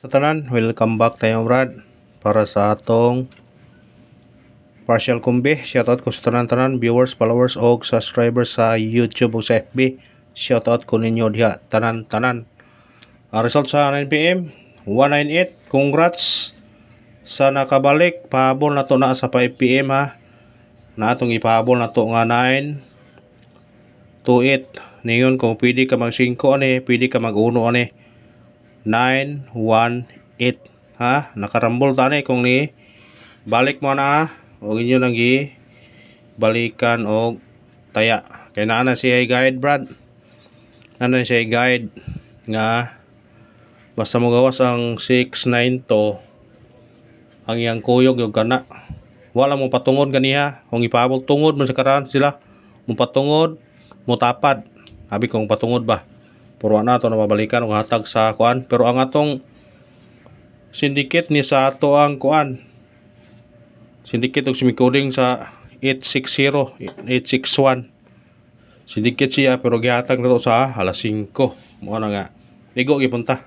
Sa tanan, welcome back tayo Brad para sa atong partial kumbi. Shoutout ko sa tanan viewers, followers o subscribers sa YouTube o sa FB. Shoutout ko ninyo diha tanan. Result sa 9pm 198. Congrats sa nakabalik. Pahabol na to na sa 5pm ha. Na atong ipahabol na to nga 928. Ningon kung pwede ka mag 5 ani, pwede ka mag 1 ani. 918 ha, nakarambol tani kung ni balik mo na o inyo nang balikan og taya kay naa na siya guide Brad, ana siya guide nga basta mo gawas ang 69 to ang iyang kuyog yung kana wala mo patungod ganiha kung ipaabot tungod man sa karan sila mo patungod mo tapad abi kung patungod ba puro na to na mabalikan og hatag sa kuan pero ang atong syndicate ni sa ato ang kuan syndicate og semi-coding sa 860 861 syndicate siya pero gihatag na to sa alas 5 mo na nga ligo gipunta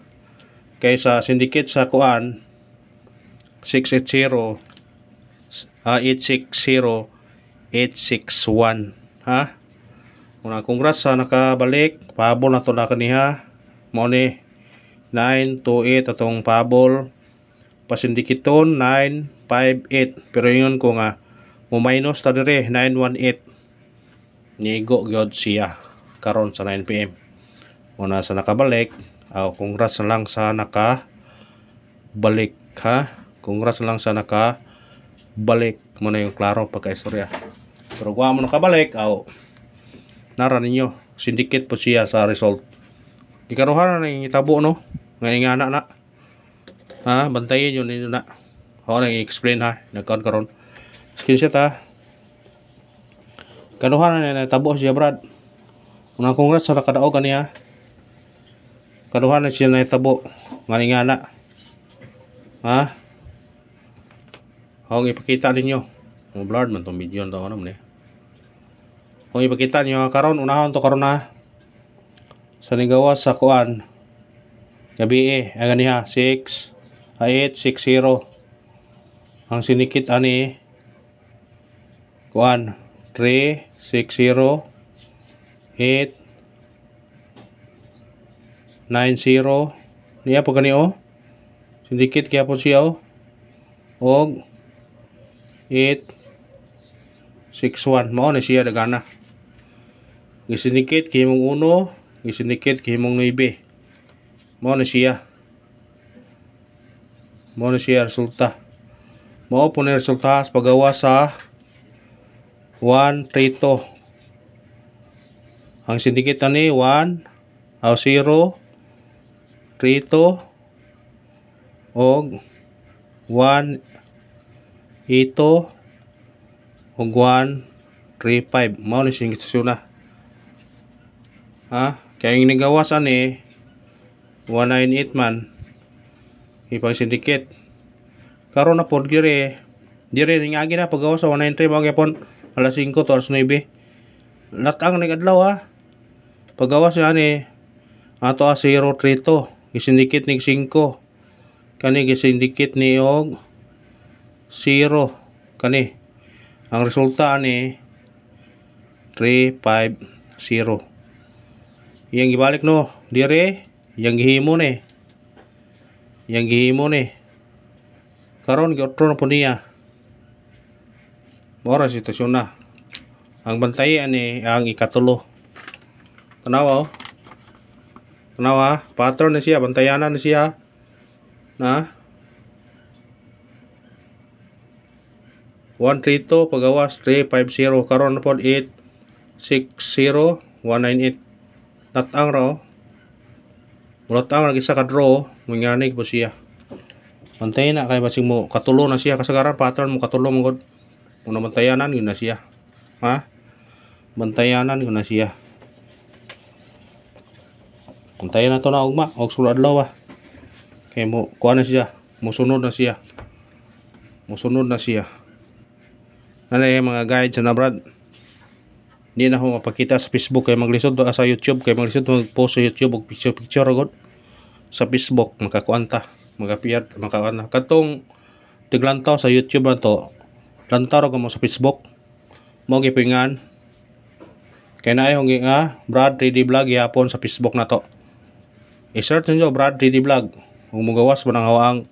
kay sa syndicate sa kuan 680 860 861 ha. Una congrats sa nakabalik. Pahabol na to na kaniha. Mao ni 928 atong pahabol. Pasindikiton 958. Pero yun ko nga mo minus ta dire 918. Nigo gyud siya karon sa 9pm. Una sa nakabalik. Congrats na lang sa nakabalik ha. Congrats na lang sa nakabalik. Mo na yung klaro pagka-istorya. Pero kung mo nakabalik, nara ninyo syndicate po siya sa result ikaruhan na yung itabo no ngayon nga na ha bantayin yun ninyo na ako na i-explain ha nagkaroon screenshot ha karuhan na itabo siya Brad unang congrats sa nakadaog kaniya karuhan na siya na itabo ngayon nga na ha ako ipakita ninyo mga blurred man itong video na ito naman eh kung ipakita nyo karon unahon to karon na sa nigawas sa kuan gabi ang ganiha 860 ang sinikit ani kuan 360 890 niya po kani sindikit kaya po siya og 861 mao na siya dagana gisindikit kihimong 1 gisindikit kihimong 9 mao na siya resulta mao po na resulta sa paggawa sa 132 ang sindikit ani 1 0 32 og 1 ito og 135 mao ni sing na ha kaya yung nagawas ani 198 man ipang syndicate karon na pod dire ning agi na paggawas sa 193 mao gyapon alas 5 to alas 9 latang ning adlaw ha paggawas ani ato 032 gisyndicate ning 5 kani gisyndicate ni og 0 kani ang resulta ani 350 yang gibalik no dire yang gihimo ni karon giotro na po niya mora sitwasyon na ang bantayan ni ang ikatulo tanawa pattern na siya bantayanan na siya na 132 pagawas 350 karon na po 860 198 latang raw mulatang lagi sa kadro manganig po siya bantayan na kay basig mo katulo na siya kasagaran pattern mo katulo mo god una bantayanan yun na siya ha bantayanan yun na siya bantayan na to na ugma og sulod adlaw kay mo kuha na siya musunod na siya nanay mga guide sa na Brad Hindi na ako mapakita sa Facebook kay maglisod sa YouTube kay maglisod mag-post sa YouTube og picture agad sa Facebook makakuanta. magapiyat makaana katong tiglantaw sa YouTube na to, lantaw ra mo sa Facebook mo gipingan kay naay hong nga Brad 3D Vlog yapon sa Facebook na to. I-search niyo Brad 3D Vlog kung mugawas mo nang hawaang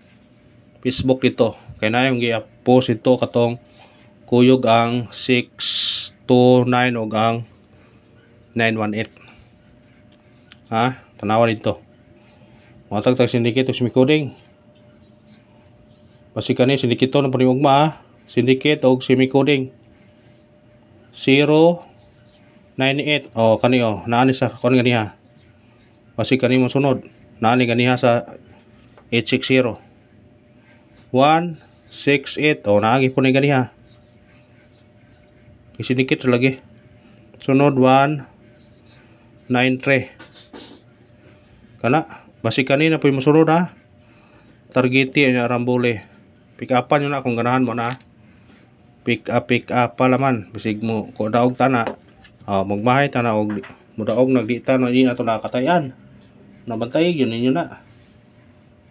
Facebook dito kay naay hong gi-post ito katong kuyog ang 629 ug ang 918. Ha, tanawan dito. Matag tag syndicate ug semi-coding. Basi kani syndicate no paniugma ha. Syndicate ug semi-coding. 098. Oh kani oh, naani sa kon gani ha. Basi kani mo sunod. Naani gani ha sa 860. 168. Oh naagi po ni gani ha. Isyndicate lagi. Sunod 193. Kana basi kanina po yung musunod ha. Targeti nya rambole. Pick upan yun na kung ganahan mo na. Pick up laman. Bisig mo ko daog tana. Magmahay tana og mudaog nagdita no di na to nakatayan. Nabantay yun ninyo na.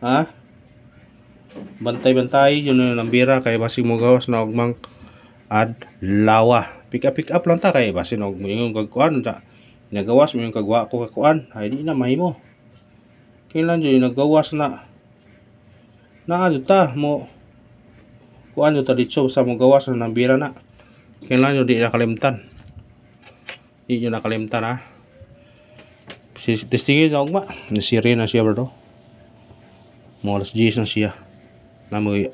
Ha? Bantay yun yung nambira kay basig mo gawas na ogmang adlawa. Pick up lang ta kay basin og mo yung kagkuan ta. Nagawas mo yung kagwa ko kakuan. Ay di na mahimo. Kailan yun nagawas na ta mo kuan yun ta dito sa mo gawas na nambira na. Kailan yun di nakalimtan. Di yun nakalimtan ha. Testingin na ogma. Nasiri na siya bro. Mo alas 10 na siya. Namoy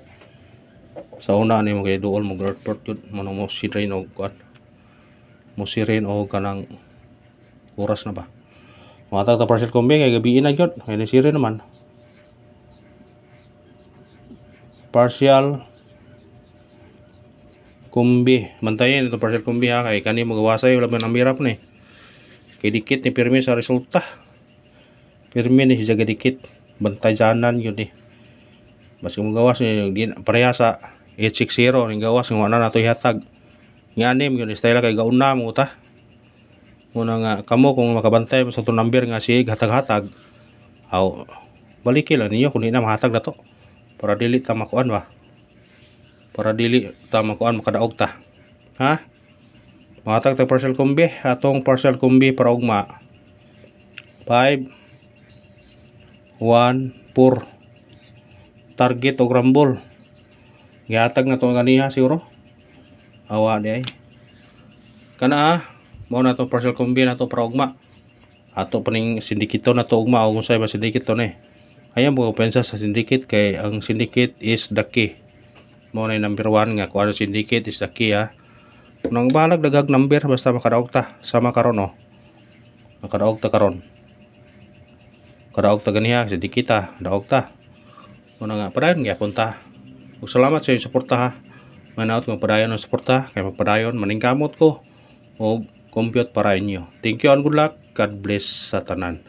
sa una ni mo kay duol mo report yun. Mo sirin og kuan. Mo sirin og kanang oras na ba. Matag ta partial kombi kay gabi na gyud. Kay nasiri naman. Partial kombi. Bantayan ito partial kombi ha kay kani magawasay wala man ang mirap ni. Kay dikit ni pirmi sa resulta. Pirmi ni siya dikit. Bantayanan yun eh. Basi mo gawas ni pareha sa 860 ning gawas ng wala na to ihatag. Nganim yun style kay gauna mo ta. Muna nga kamo kung makabantay mo sa to number nga si hatag-hatag. Aw baliki lang ninyo kung di na mahatag na to. Para dili ta makuan ba. Para dili ta makuan makadaog ta. Ha? Mahatag ta partial kombi atong partial kombi para ugma. 5 1 4 target og rambol. Gihatag na to ganiha siguro. Awa di ay. Kana mao na to partial kombi na to para ugma. Ato paning sindikito na to ugma og unsay ba sindikito ni. Ayan mo pensa sa syndicate kay ang syndicate is the key. Mao na number 1 nga kuan syndicate is the key ha. Nang balag dagag number basta makadaog ta sama karon no. Makadaog ta karon. Kadaog ta ganiha syndicate ta, daog ta. Muna nga padayon gyapon ta. Ug salamat sa inyong suporta ha. Manaot nga padayon ang suporta kay magpadayon maningkamot ko og compute para inyo. Thank you and good luck. God bless sa tanan.